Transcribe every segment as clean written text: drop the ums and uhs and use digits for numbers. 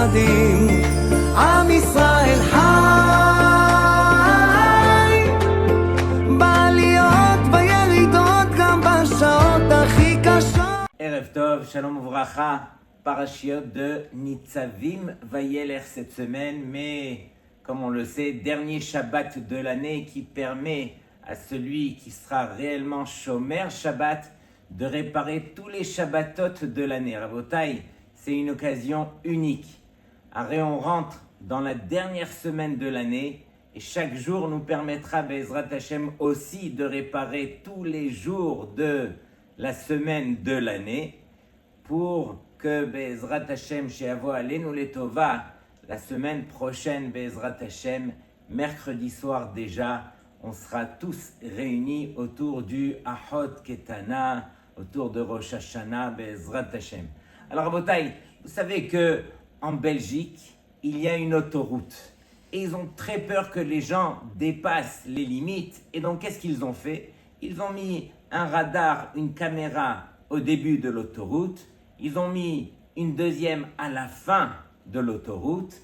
מאוחדים, עם ישראל חי, בעליות וירידות גם בשעות הכי קשות. Erev Tov, Shalom Uvracha, parashiot de Nitzavim Vayelech cette semaine, mais comme on le sait, dernier Shabbat de l'année qui permet à celui qui sera réellement Shomer Shabbat de réparer tous les Shabbatot de l'année. Rabotai, c'est une occasion unique. Arrête, on rentre dans la dernière semaine de l'année et chaque jour nous permettra, Be'ezrat Hashem, aussi de réparer tous les jours de la semaine de l'année pour que Be'ezrat Hashem, She'avo Aleinu Letova, la semaine prochaine, Be'ezrat Hashem, mercredi soir déjà, on sera tous réunis autour du Ahot Ketana, autour de Rosh Hashanah, Be'ezrat Hashem. Alors, Rabotai, vous savez que en Belgique, il y a une autoroute et ils ont très peur que les gens dépassent les limites. Et donc, qu'est-ce qu'ils ont fait? Ils ont mis un radar, une caméra au début de l'autoroute. Ils ont mis une deuxième à la fin de l'autoroute.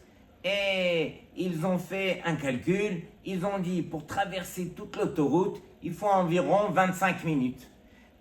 Et ils ont fait un calcul. Ils ont dit, pour traverser toute l'autoroute, il faut environ 25 minutes.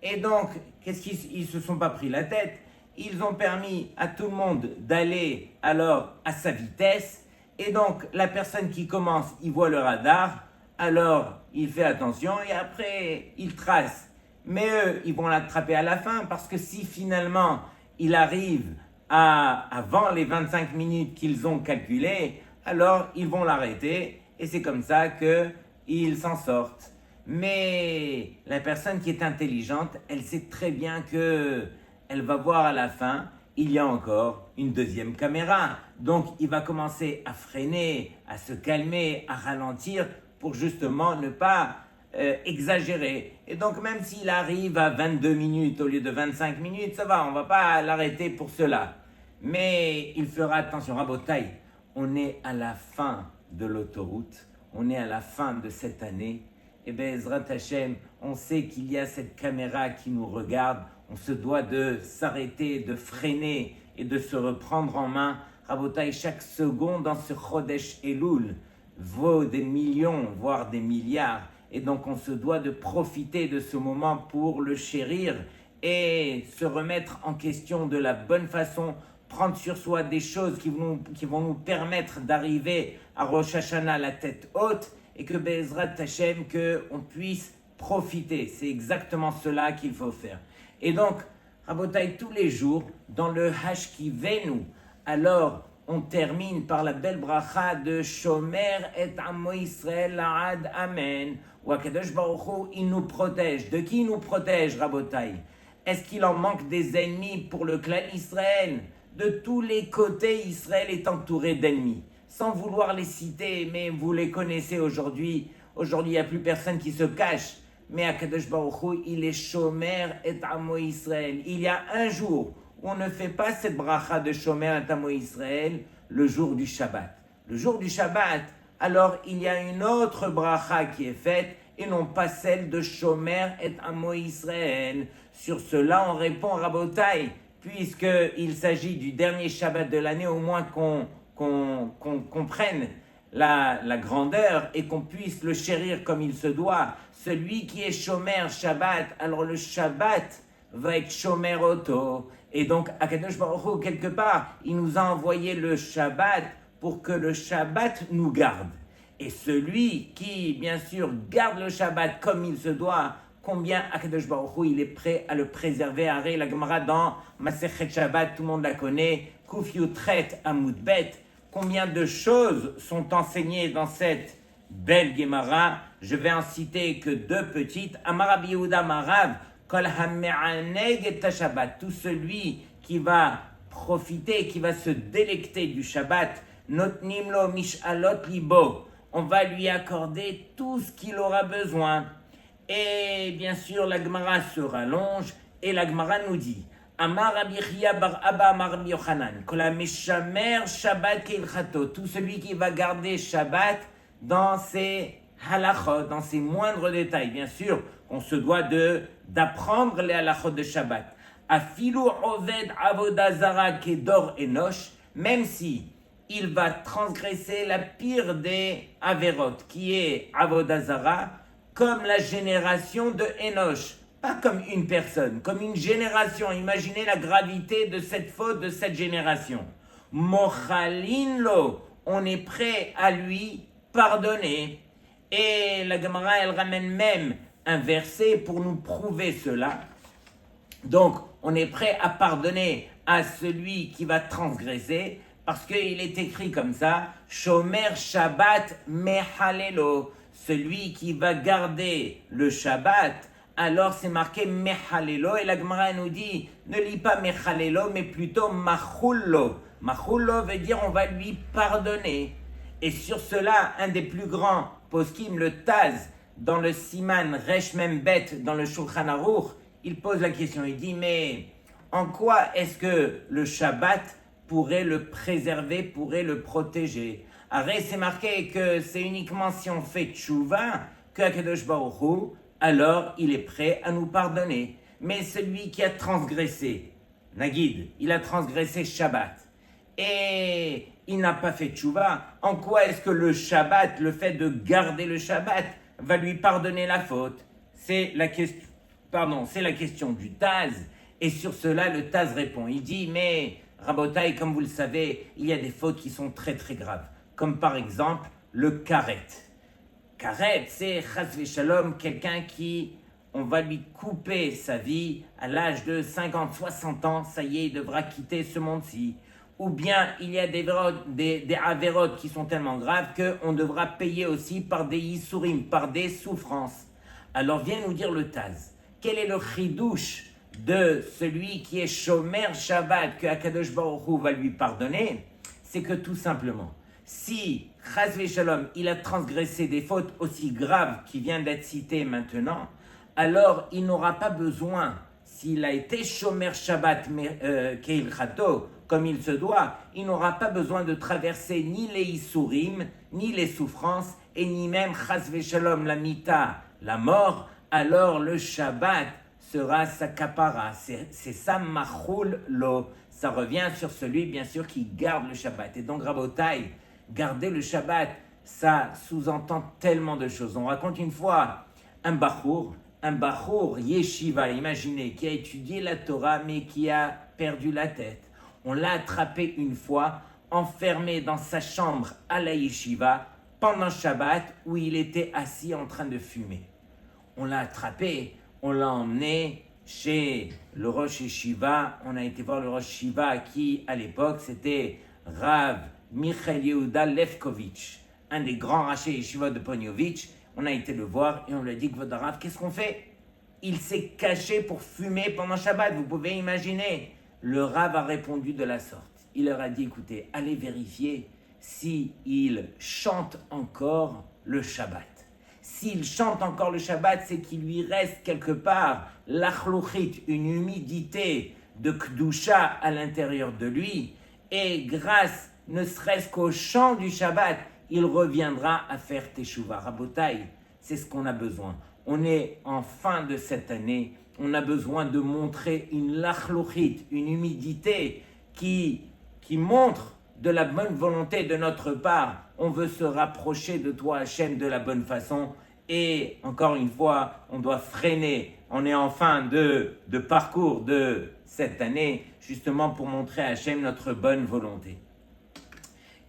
Et donc, qu'est-ce qu'ils se sont pas pris la tête? Ils ont permis à tout le monde d'aller alors à sa vitesse. Et donc, la personne qui commence, il voit le radar. Alors, il fait attention et après, il trace. Mais eux, ils vont l'attraper à la fin parce que si finalement, il arrive avant les 25 minutes qu'ils ont calculées, alors ils vont l'arrêter et c'est comme ça qu'ils s'en sortent. Mais la personne qui est intelligente, elle sait très bien que elle va voir à la fin, il y a encore une deuxième caméra. Donc, il va commencer à freiner, à se calmer, à ralentir pour justement ne pas exagérer. Et donc, même s'il arrive à 22 minutes au lieu de 25 minutes, ça va, on ne va pas l'arrêter pour cela. Mais il fera attention. Rabotai, on est à la fin de l'autoroute, on est à la fin de cette année. Et Be'ezrat Hashem, on sait qu'il y a cette caméra qui nous regarde. On se doit de s'arrêter, de freiner et de se reprendre en main. Rabotai, chaque seconde dans ce Chodesh Elul vaut des millions, voire des milliards. Et donc, on se doit de profiter de ce moment pour le chérir et se remettre en question de la bonne façon, prendre sur soi des choses qui vont nous permettre d'arriver à Rosh Hashanah la tête haute et que Be'ezrat Hashem, qu'on puisse profiter. C'est exactement cela qu'il faut faire. Et donc, Rabotai, tous les jours, dans le Hashkivenu, alors on termine par la belle bracha de Shomer et Amo Israël La'ad Amen, où Akadosh Baruch Hu, il nous protège. De qui il nous protège, Rabotai? Est-ce qu'il en manque des ennemis pour le clan Israël? De tous les côtés, Israël est entouré d'ennemis. Sans vouloir les citer, mais vous les connaissez aujourd'hui. Aujourd'hui, il n'y a plus personne qui se cache. Mais Akadosh Baruch Hu, il est Shomer et Amo Israël. Il y a un jour où on ne fait pas cette bracha de Shomer et Amo Israël, le jour du Shabbat. Le jour du Shabbat, alors il y a une autre bracha qui est faite et non pas celle de Shomer et Amo Israël. Sur cela, on répond Rabotai, puisqu'il s'agit du dernier Shabbat de l'année, au moins qu'on comprenne la grandeur et qu'on puisse le chérir comme il se doit. Celui qui est Shomer Shabbat, alors le Shabbat va être Shomer Oto. Et donc, Akadosh Baruch Hu, quelque part, il nous a envoyé le Shabbat pour que le Shabbat nous garde. Et celui qui, bien sûr, garde le Shabbat comme il se doit, combien Akadosh Baruch Hu, il est prêt à le préserver. Arrête la Gemara dans Masechet Shabbat, tout le monde la connaît, Kuf Yutret Amud Bet. Combien de choses sont enseignées dans cette belle Gemara? Je vais en citer que deux petites. Amar Rabbi Yehuda Marav, Kol hame'aneg et Shabbat. Tout celui qui va profiter, qui va se délecter du Shabbat, notnim lo mishalot libo. On va lui accorder tout ce qu'il aura besoin. Et bien sûr, la Gemara se rallonge et la Gemara nous dit Amar Rabbi Chia bar Abba Amar Rabbi Yochanan, Kol hameshamer Shabbat keilchato. Tout celui qui va garder Shabbat dans ses halachot, dans ses moindres détails. Bien sûr, on se doit d'apprendre les halachot de Shabbat. Afilu oved avoda zara kedor enosh, même si il va transgresser la pire des Averot, qui est Avodah Zara, comme la génération de Enoch. Pas comme une personne, comme une génération. Imaginez la gravité de cette faute de cette génération. Mochalin lo, on est prêt à lui pardonner. Et la Gemara, elle ramène même un verset pour nous prouver cela. Donc, on est prêt à pardonner à celui qui va transgresser, parce qu'il est écrit comme ça, Shomer Shabbat Mehalelo, celui qui va garder le Shabbat. Alors c'est marqué Mehalelo, et la Gemara nous dit, ne lis pas Mehalelo, mais plutôt Machullo. Machullo veut dire on va lui pardonner. Et sur cela, un des plus grands poskim, le Taz, dans le Siman Resh Mem Bet, dans le Shulchan Aruch, il pose la question, il dit, mais en quoi est-ce que le Shabbat pourrait le préserver, pourrait le protéger? Arrête, c'est marqué que c'est uniquement si on fait tchouva que Akadosh Baruch Hu, alors il est prêt à nous pardonner. Mais celui qui a transgressé, Nagid, il a transgressé Shabbat, et il n'a pas fait tchouva, en quoi est-ce que le Shabbat, le fait de garder le Shabbat, va lui pardonner la faute? C'est la question du Taz, et sur cela le Taz répond. Il dit, mais Rabotai, comme vous le savez, il y a des fautes qui sont très très graves, comme par exemple le karet. Karet, c'est chas v'shalom, quelqu'un qui, on va lui couper sa vie à l'âge de 50, 60 ans, ça y est, il devra quitter ce monde-ci. Ou bien il y a des avérotes qui sont tellement graves qu'on devra payer aussi par des yisurim, par des souffrances. Alors vient nous dire le Taz, quel est le chidouche de celui qui est Shomer Shabbat, que Akadosh Baruch Hu va lui pardonner? C'est que tout simplement, si Chas v'Shalom, il a transgressé des fautes aussi graves qui viennent d'être citées maintenant, alors il n'aura pas besoin, s'il a été Shomer Shabbat Keil Chato, comme il se doit, il n'aura pas besoin de traverser ni les Isurim, ni les souffrances, et ni même Chas v'Shalom, la mita, la mort. Alors le Shabbat sera sa kapara, c'est sa machul lo. Ça revient sur celui, bien sûr, qui garde le Shabbat. Et donc, Rabotai, garder le Shabbat, ça sous-entend tellement de choses. On raconte une fois un bachour yeshiva, imaginez, qui a étudié la Torah, mais qui a perdu la tête. On l'a attrapé une fois, enfermé dans sa chambre à la yeshiva, pendant Shabbat, où il était assis en train de fumer. On l'a attrapé, on l'a emmené chez le Rosh Yeshiva. On a été voir le Rosh Yeshiva qui, à l'époque, c'était Rav Michael Yehuda Lefkovitch, un des grands rachés Yeshiva de Ponyovitch. On a été le voir et on lui a dit, Kvodarav, qu'est-ce qu'on fait? Il s'est caché pour fumer pendant Shabbat, vous pouvez imaginer. Le Rav a répondu de la sorte. Il leur a dit, écoutez, allez vérifier s'il chante encore le Shabbat. S'il chante encore le Shabbat, c'est qu'il lui reste quelque part l'achlouchit, une humidité de Kdusha à l'intérieur de lui. Et grâce, ne serait-ce qu'au chant du Shabbat, il reviendra à faire Teshuvah. Rabotai, c'est ce qu'on a besoin. On est en fin de cette année. On a besoin de montrer une lachlouchit, une humidité qui montre de la bonne volonté de notre part. On veut se rapprocher de toi, Hachem, de la bonne façon. Et encore une fois, on doit freiner. On est en fin de parcours de cette année, justement pour montrer à Hachem notre bonne volonté.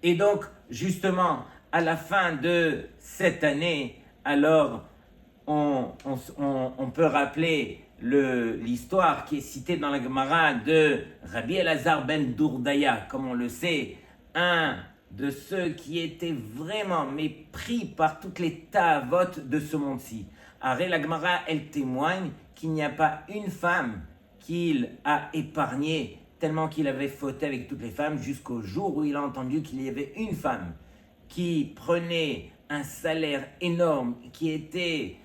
Et donc, justement, à la fin de cette année, alors, on peut rappeler l'histoire qui est citée dans la Gemara de Rabbi Elazar ben Dourdaya, comme on le sait, un de ceux qui étaient vraiment pris par toutes les ta'avot de ce monde-ci. Arrête, la Gemara, elle témoigne qu'il n'y a pas une femme qu'il a épargnée, tellement qu'il avait fauté avec toutes les femmes, jusqu'au jour où il a entendu qu'il y avait une femme qui prenait un salaire énorme, qui était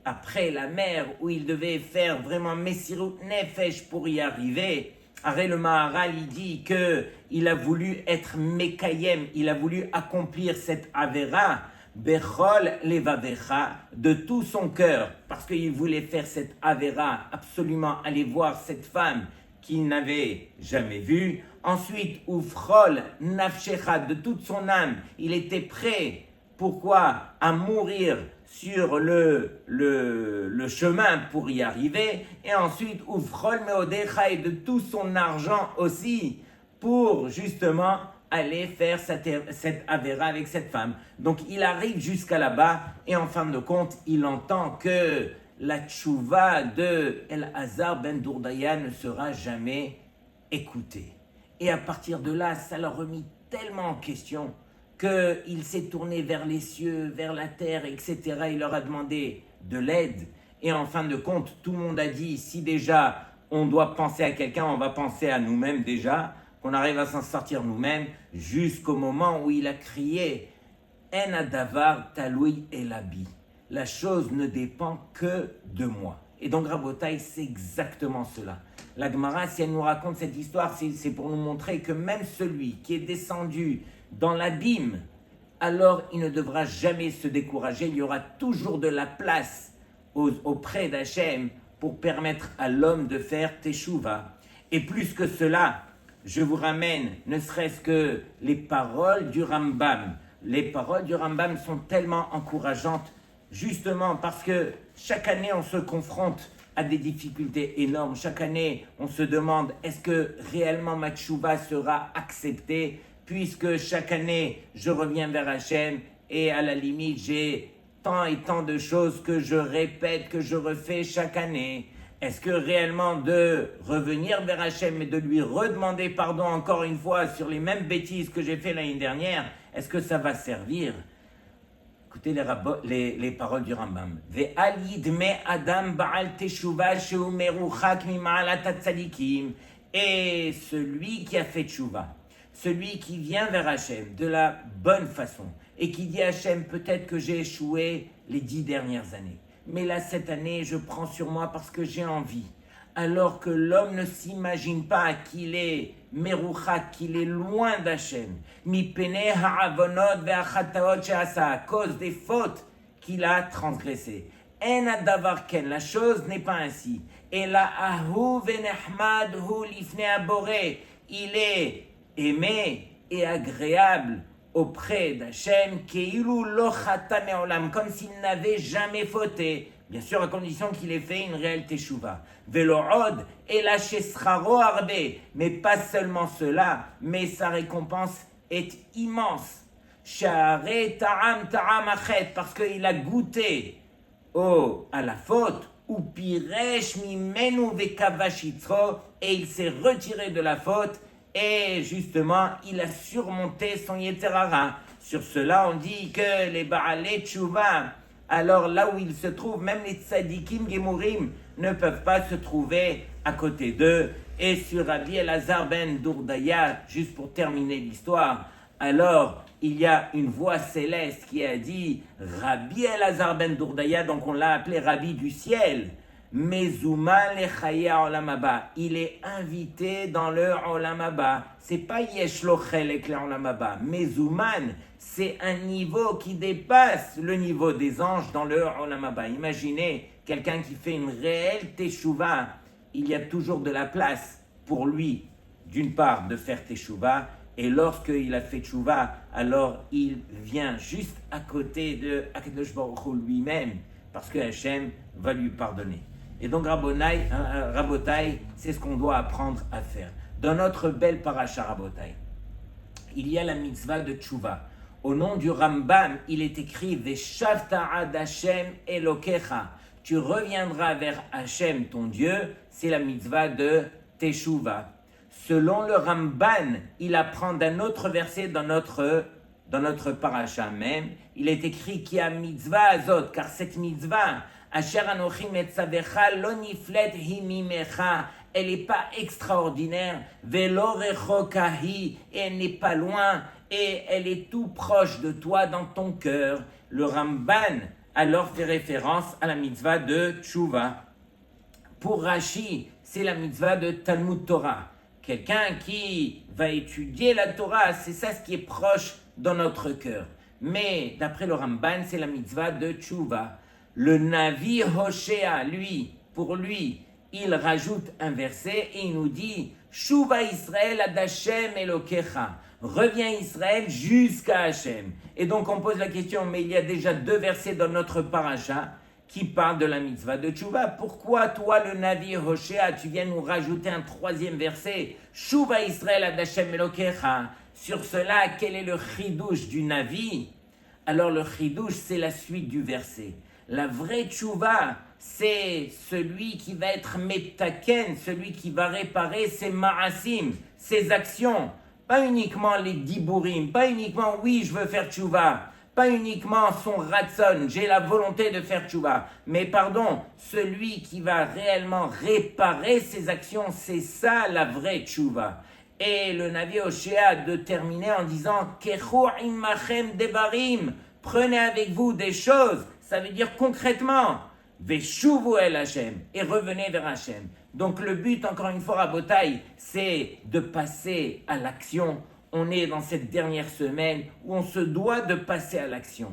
après la mer, où il devait faire vraiment Messirut Nefesh pour y arriver. Arrête, le Maharal, il dit qu'il a voulu être Mekayem, il a voulu accomplir cette Avera, Bechol Levavecha, de tout son cœur, parce qu'il voulait faire cette Avera, absolument aller voir cette femme qu'il n'avait jamais vu. Ensuite, Ufrol Nafshecha, de toute son âme, il était prêt. Pourquoi? À mourir sur le chemin pour y arriver. Et ensuite, Ufrol Meodecha, et de tout son argent aussi, pour justement aller faire cette avéra avec cette femme. Donc il arrive jusqu'à là-bas et en fin de compte, il entend que la tchouva de El-Hazar ben Dourdaya ne sera jamais écoutée. Et à partir de là, ça l'a remis tellement en question qu'il s'est tourné vers les cieux, vers la terre, etc. Il leur a demandé de l'aide. Et en fin de compte, tout le monde a dit, si déjà on doit penser à quelqu'un, on va penser à nous-mêmes déjà, qu'on arrive à s'en sortir nous-mêmes, jusqu'au moment où il a crié « En adavar taloui elabi ». La chose ne dépend que de moi. Et donc, Rabotai, c'est exactement cela. La Gemara, si elle nous raconte cette histoire, c'est pour nous montrer que même celui qui est descendu dans l'abîme, alors il ne devra jamais se décourager. Il y aura toujours de la place auprès d'Hachem pour permettre à l'homme de faire teshuva. Et plus que cela, je vous ramène ne serait-ce que les paroles du Rambam. Les paroles du Rambam sont tellement encourageantes, justement parce que chaque année on se confronte à des difficultés énormes. Chaque année on se demande est-ce que réellement ma tchouva sera acceptée, puisque chaque année je reviens vers Hachem et à la limite j'ai tant et tant de choses que je répète, que je refais chaque année. Est-ce que réellement de revenir vers Hachem et de lui redemander pardon encore une fois sur les mêmes bêtises que j'ai fait l'année dernière, est-ce que ça va servir? Écoutez les paroles du Rambam. Ve'al yidme adam ba'al teshuva shehu meruchak mima'alat hatzadikim. Et celui qui a fait teshuva, celui qui vient vers Hachem de la bonne façon et qui dit à Hachem, peut-être que j'ai échoué les 10 dernières années. Mais là, cette année, je prends sur moi parce que j'ai envie. Alors que l'homme ne s'imagine pas qu'il est meruchak, qu'il est loin d'Hachem. Mipene ha'avonot ve'achataot she'asa, à cause des fautes qu'il a transgressées. En adavar ken, la chose n'est pas ainsi. Et la ahu ve'nehmad hu lifnei aboré, il est aimé et agréable auprès d'Hachem, keilu lo chata me'olam, comme s'il n'avait jamais fauté, bien sûr à condition qu'il ait fait une réelle teshuva. Velo od ela shescharo arbe, mais pas seulement cela, mais sa récompense est immense. Share ta'am achet, parce qu'il a goûté à la faute, ou piresh mimenu vekavash yitzro, et il s'est retiré de la faute. Et justement, il a surmonté son Yeterara. Sur cela, on dit que les Baalei Tchouva, alors là où ils se trouvent, même les Tzadikim Gemurim ne peuvent pas se trouver à côté d'eux. Et sur Rabbi Elazar ben Dourdaya, juste pour terminer l'histoire, alors il y a une voix céleste qui a dit Rabbi Elazar ben Dourdaya, donc on l'a appelé Rabbi du ciel. Mezouman lechaya olam haba. Il est invité dans le olam haba. C'est pas yesh lo chelek le olam haba. Mezouman, c'est un niveau qui dépasse le niveau des anges dans le olam haba. Imaginez quelqu'un qui fait une réelle teshuva. Il y a toujours de la place pour lui, d'une part, de faire teshuva. Et lorsqu'il a fait teshuva, alors il vient juste à côté de Akadosh Baruch Hu lui-même, parce que Hachem va lui pardonner. Et donc, Rabotai, c'est ce qu'on doit apprendre à faire. Dans notre belle paracha Rabotai, il y a la mitzvah de Tchouva. Au nom du Rambam, il est écrit Veshavta ad Hashem Elokecha. Tu reviendras vers Hashem, ton Dieu. C'est la mitzvah de Teshuva. Selon le Ramban, il apprend d'un autre verset dans notre paracha même. Il est écrit Ki a mitzvah azot, car cette mitzvah, Asher anochi metzavecha lo niflet hi mimecha, elle n'est pas extraordinaire, velo rechoka hi, et elle n'est pas loin, et elle est tout proche de toi dans ton cœur. Le Ramban alors fait référence à la mitzvah de Tchouva. Pour Rashi, c'est la mitzvah de Talmud Torah. Quelqu'un qui va étudier la Torah, c'est ça ce qui est proche dans notre cœur. Mais d'après le Ramban, c'est la mitzvah de Tchouva. Le Navi Hoshea, lui, pour lui, il rajoute un verset et il nous dit Shuva Israël ad Hashem Elokecha. Reviens Israël jusqu'à Hashem. Et donc on pose la question, mais il y a déjà 2 versets dans notre paracha qui parlent de la mitzvah de Tshuva. Pourquoi toi, le Navi Hoshea, tu viens nous rajouter un 3e verset Shuva Israël ad Hashem Elokecha. Sur cela, quel est le chidouche du Navi? Alors le chidouche, c'est la suite du verset. La vraie Tshuva, c'est celui qui va être metaken, celui qui va réparer ses ma'asim, ses actions. Pas uniquement les diburim, pas uniquement oui, je veux faire Tshuva, pas uniquement son ratson, j'ai la volonté de faire Tshuva, mais pardon, celui qui va réellement réparer ses actions, c'est ça la vraie Tshuva. Et le Navi Hoshea de terminer en disant Kechu imachem devarim, prenez avec vous des choses, ça veut dire concrètement, Veshuvu el Hashem, et revenez vers Hashem. Donc le but, encore une fois, Rabotai, c'est de passer à l'action. On est dans cette dernière semaine où on se doit de passer à l'action.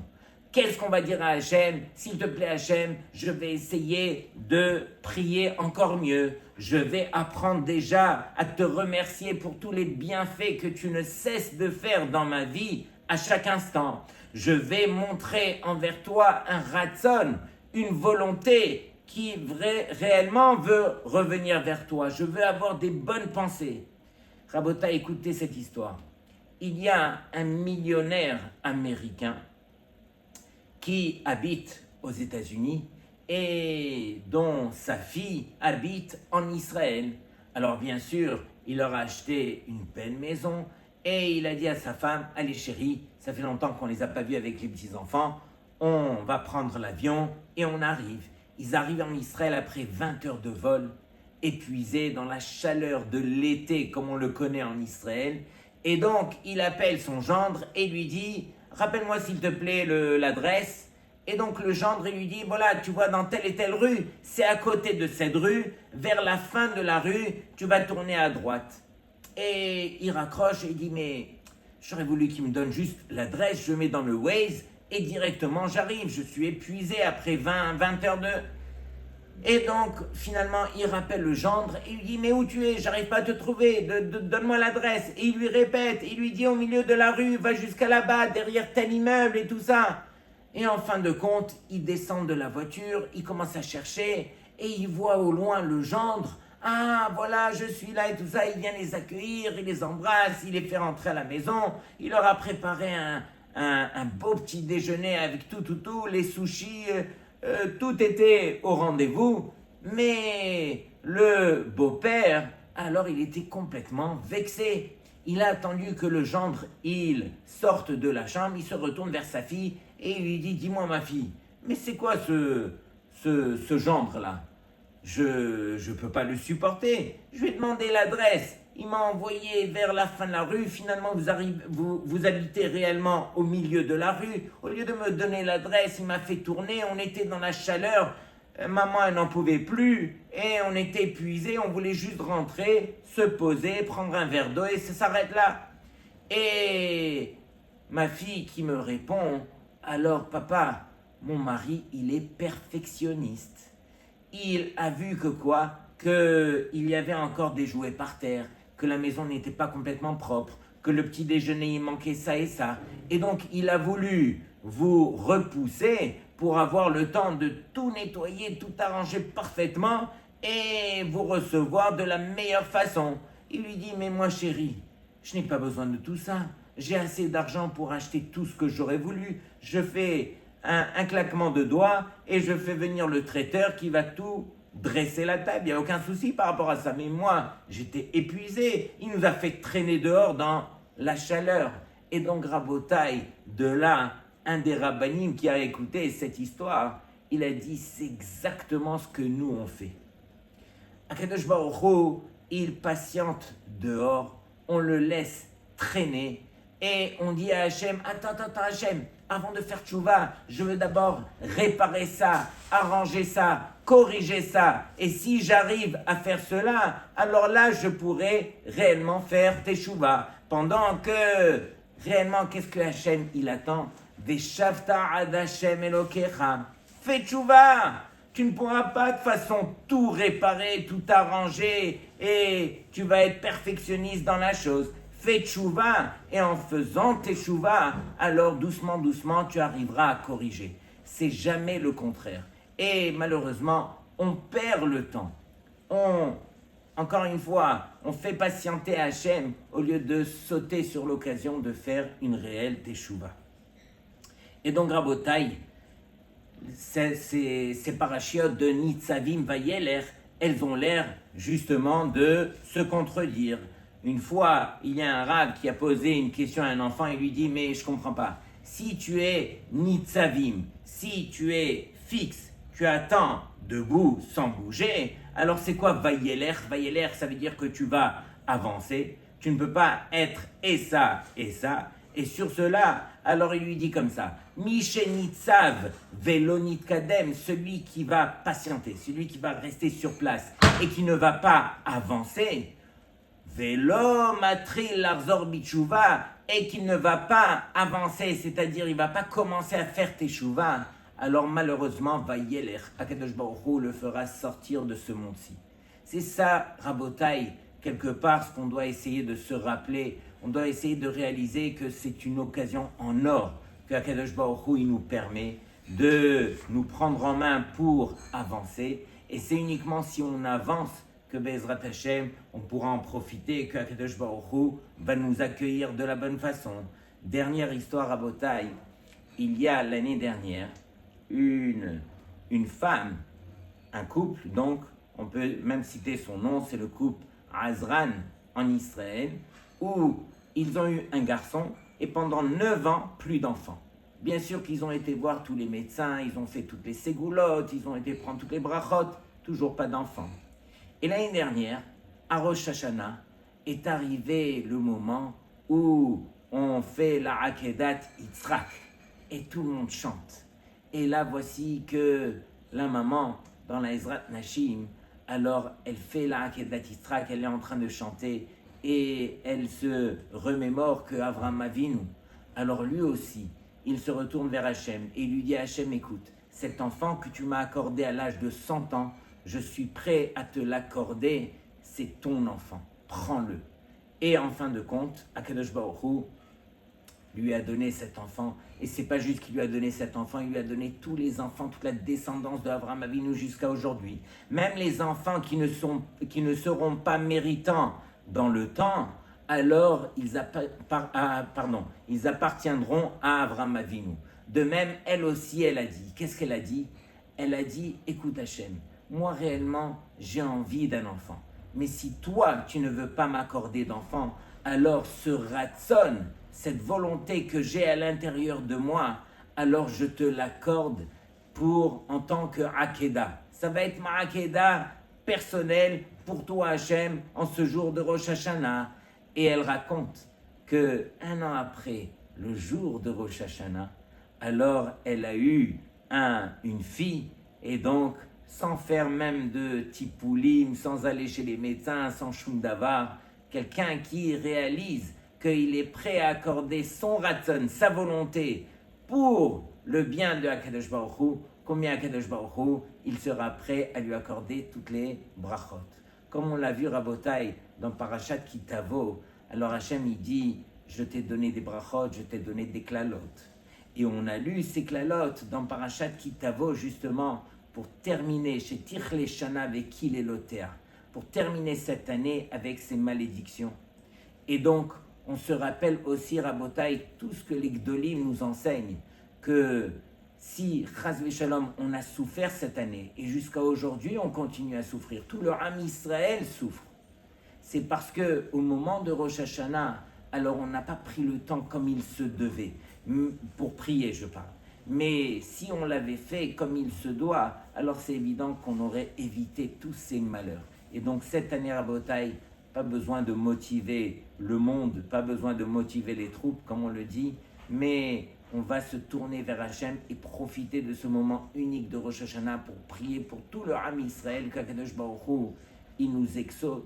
Qu'est-ce qu'on va dire à Hashem? S'il te plaît Hashem, je vais essayer de prier encore mieux. Je vais apprendre déjà à te remercier pour tous les bienfaits que tu ne cesses de faire dans ma vie à chaque instant. Je vais montrer envers toi un ratson, une volonté qui réellement veut revenir vers toi. Je veux avoir des bonnes pensées. Rabota, écoutez cette histoire. Il y a un millionnaire américain qui habite aux États-Unis et dont sa fille habite en Israël. Alors bien sûr, il leur a acheté une belle maison et il a dit à sa femme, allez chérie, ça fait longtemps qu'on ne les a pas vus avec les petits-enfants, on va prendre l'avion et on arrive. Ils arrivent en Israël après 20 heures de vol, épuisés dans la chaleur de l'été comme on le connaît en Israël. Et donc, il appelle son gendre et lui dit, rappelle-moi s'il te plaît l'adresse. Et donc le gendre lui dit, voilà, tu vois dans telle et telle rue, c'est à côté de cette rue, vers la fin de la rue, tu vas tourner à droite. Et il raccroche et il dit, mais j'aurais voulu qu'il me donne juste l'adresse, je mets dans le Waze et directement j'arrive, je suis épuisé après 20 heures de... Et donc, finalement, il rappelle le gendre et il lui dit, mais où tu es? J'arrive pas à te trouver, donne-moi l'adresse. Et il lui répète, il lui dit au milieu de la rue, va jusqu'à là-bas, derrière tel immeuble et tout ça. Et en fin de compte, il descend de la voiture, il commence à chercher et il voit au loin le gendre. Ah, voilà, je suis là et tout ça. Il vient les accueillir, il les embrasse, il les fait rentrer à la maison. Il leur a préparé un beau petit déjeuner avec tout, les sushis... tout était au rendez-vous, mais le beau-père, alors il était complètement vexé. Il a attendu que le gendre, il sorte de la chambre, il se retourne vers sa fille et il lui dit, dis-moi ma fille, mais c'est quoi ce gendre-là? Je peux pas le supporter, je lui ai demandé l'adresse. Il m'a envoyé vers la fin de la rue. Finalement, vous habitez réellement au milieu de la rue. Au lieu de me donner l'adresse, il m'a fait tourner. On était dans la chaleur. Maman, elle n'en pouvait plus. Et on était épuisés. On voulait juste rentrer, se poser, prendre un verre d'eau et ça s'arrête là. Et ma fille qui me répond, alors papa, mon mari, il est perfectionniste. Il a vu que quoi? Qu'il y avait encore des jouets par terre, que la maison n'était pas complètement propre, que le petit déjeuner il manquait ça et ça. Et donc il a voulu vous repousser pour avoir le temps de tout nettoyer, tout arranger parfaitement et vous recevoir de la meilleure façon. Il lui dit, mais moi chérie, je n'ai pas besoin de tout ça. J'ai assez d'argent pour acheter tout ce que j'aurais voulu. Je fais un claquement de doigts et je fais venir le traiteur qui va tout dresser la table, il n'y a aucun souci par rapport à ça. Mais moi, j'étais épuisé. Il nous a fait traîner dehors dans la chaleur. Et donc, Rabotai, de là, un des rabbanim qui a écouté cette histoire, il a dit, c'est exactement ce que nous on fait. Akadosh Baruch Hu, il patiente dehors, on le laisse traîner et on dit à Hachem, attends Hachem, avant de faire tchouva, je veux d'abord réparer ça, arranger ça, corriger ça. Et si j'arrive à faire cela, alors là, je pourrai réellement faire teshuva. Pendant que, réellement, qu'est-ce que Hachem, il attend? Veshavta ad Hachem Elokecha. Fais tchouva. Tu ne pourras pas de façon tout réparer, tout arranger et tu vas être perfectionniste dans la chose. Fais tchouva et en faisant tes tchouva, alors doucement, doucement, tu arriveras à corriger. C'est jamais le contraire. Et malheureusement, on perd le temps. Encore une fois, on fait patienter Hachem au lieu de sauter sur l'occasion de faire une réelle teshuva. Et donc, Rabotai, ces parachiotes de Nitzavim Vayeler, elles ont l'air justement de se contredire. Une fois, il y a un rab qui a posé une question à un enfant et lui dit « Mais je ne comprends pas, si tu es Nitzavim, si tu es fixe, tu attends debout sans bouger, alors c'est quoi Vayeler? Vayeler, ça veut dire que tu vas avancer, tu ne peux pas être et ça, et sur cela, alors il lui dit comme ça, Mishenitzav velonit kadem, celui qui va patienter, celui qui va rester sur place et qui ne va pas avancer, velo matril larzor bichouva, et qu'il ne va pas avancer, c'est-à-dire il ne va pas commencer à faire teshuva, alors malheureusement, Vayeler, Akadosh Baruch Hu le fera sortir de ce monde-ci. C'est ça, Rabotai, quelque part, ce qu'on doit essayer de se rappeler. On doit essayer de réaliser que c'est une occasion en or que Akadosh Baruch Hu il nous permet de nous prendre en main pour avancer. Et c'est uniquement si on avance que Bezrat Hashem, on pourra en profiter et que Akadosh Baruch Hu va nous accueillir de la bonne façon. Dernière histoire, Rabotai, il y a l'année dernière, une femme, un couple, donc on peut même citer son nom, c'est le couple Azran en Israël, où ils ont eu un garçon et pendant 9 ans, plus d'enfants. Bien sûr qu'ils ont été voir tous les médecins, ils ont fait toutes les ségoulottes, ils ont été prendre toutes les brachot, toujours pas d'enfants. Et l'année dernière, à Rosh Hashanah, est arrivé le moment où on fait la Akedat Yitzhak et tout le monde chante. Et là, voici que la maman, dans la Ezrat Nashim, alors elle fait la Akedat Yitzhak, elle est en train de chanter et elle se remémore que Avraham Avinu, alors lui aussi, il se retourne vers Hachem et il lui dit à Hachem, écoute, cet enfant que tu m'as accordé à l'âge de 100 ans, je suis prêt à te l'accorder, c'est ton enfant, prends-le. Et en fin de compte, Akadosh Baruch Hu lui a donné cet enfant. Et c'est pas juste qu'il lui a donné cet enfant, il lui a donné tous les enfants, toute la descendance de Avraham Avinu jusqu'à aujourd'hui. Même les enfants qui ne seront pas méritants dans le temps, alors ils appartiendront à Avraham Avinu. De même, elle aussi, elle a dit. Qu'est-ce qu'elle a dit? Elle a dit, écoute Hachem, moi réellement, j'ai envie d'un enfant. Mais si toi, tu ne veux pas m'accorder d'enfant, alors ce ratson, cette volonté que j'ai à l'intérieur de moi, alors je te l'accorde en tant que Akeda. Ça va être ma Akeda personnelle pour toi Hachem en ce jour de Rosh Hashanah. Et elle raconte que 1 an après le jour de Rosh Hashanah, alors elle a eu une fille et donc sans faire même de tipoulim, sans aller chez les médecins, sans shum davar, quelqu'un qui réalise qu'il est prêt à accorder son ratson, sa volonté, pour le bien de Akadosh Baruch Hu, combien Akadosh Baruch Hu, il sera prêt à lui accorder toutes les brachot. Comme on l'a vu Rabotai dans Parashat Kitavo, alors Hachem il dit, je t'ai donné des brachot, je t'ai donné des klalot. Et on a lu ces klalot dans Parashat Kitavo justement pour terminer chez Tichle Shana avec Kilelotea, pour terminer cette année avec ses malédictions. Et donc, on se rappelle aussi, Rabotai, tout ce que les Gdolim nous enseignent, que si, Chas v'Shalom, on a souffert cette année, et jusqu'à aujourd'hui, on continue à souffrir, tout le Ham Israël souffre, c'est parce qu'au moment de Rosh Hashanah, alors on n'a pas pris le temps comme il se devait, pour prier, je parle. Mais si on l'avait fait comme il se doit, alors c'est évident qu'on aurait évité tous ces malheurs. Et donc cette année à Rabotai, pas besoin de motiver le monde, pas besoin de motiver les troupes, comme on le dit, mais on va se tourner vers Hachem et profiter de ce moment unique de Rosh Hashanah pour prier pour tout le Ham Israël, qu'Akadosh Baruch Hu, il nous exauce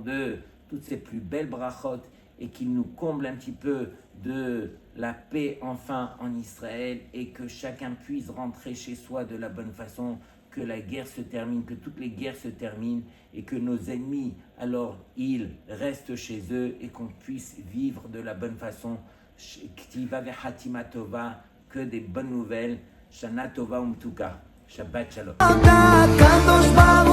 de toutes ces plus belles brachot et qu'il nous comble un petit peu de la paix enfin en Israël et que chacun puisse rentrer chez soi de la bonne façon, que la guerre se termine, que toutes les guerres se terminent et que nos ennemis, alors ils restent chez eux et qu'on puisse vivre de la bonne façon. Ktiva ve'hatima tova, que des bonnes nouvelles. Shana tova umtuka. Shabbat shalom. הקדוש ברוך